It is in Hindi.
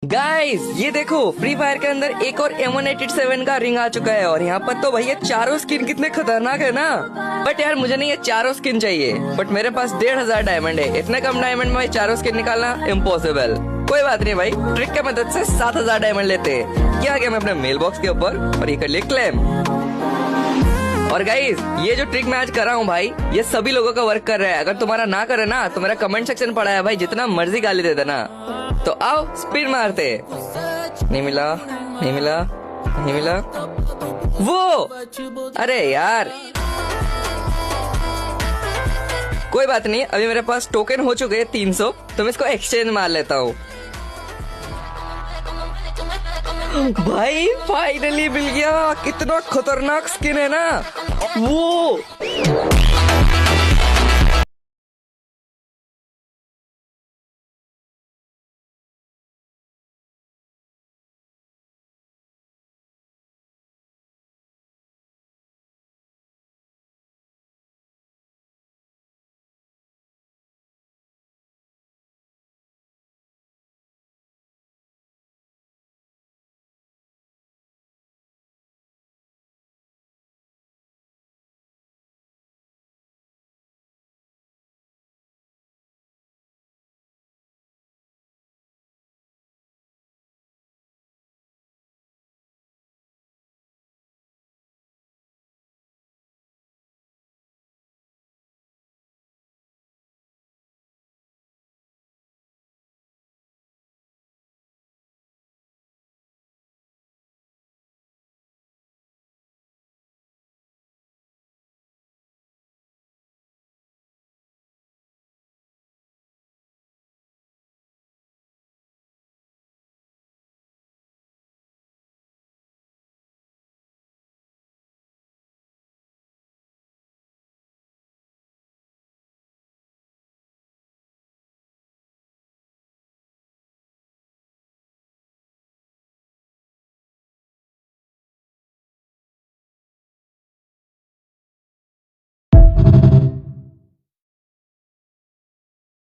गाइस ये देखो, फ्री फायर के अंदर एक और M187 का रिंग आ चुका है। और यहाँ पर तो भैया चारों स्किन कितने खतरनाक है ना। बट यार मुझे नहीं ये चारों स्किन चाहिए। बट मेरे पास 1500 डायमंड है। इतने कम डायमंड में भाई चारों स्किन निकालना इम्पॉसिबल। कोई बात नहीं भाई, ट्रिक की मदद से 7000 डायमंड लेते हैं। क्या गया मैं अपने मेल बॉक्स के ऊपर और ये कर लिया क्लेम। और गाइस ये जो ट्रिक मैं आज कर रहा हूँ भाई, ये सभी लोगों का वर्क कर रहा है। अगर तुम्हारा ना करे ना तो मेरा कमेंट सेक्शन पड़ा है भाई, जितना मर्जी गाली दे देना। तो आओ स्पीड मारते। नहीं मिला, नहीं मिला, नहीं मिला। वो अरे यार, कोई बात नहीं, अभी मेरे पास टोकन हो चुके हैं 300, तो मैं इसको एक्सचेंज मार लेता हूँ। भाई फाइनली मिल गया। कितना खतरनाक स्किन है ना वो।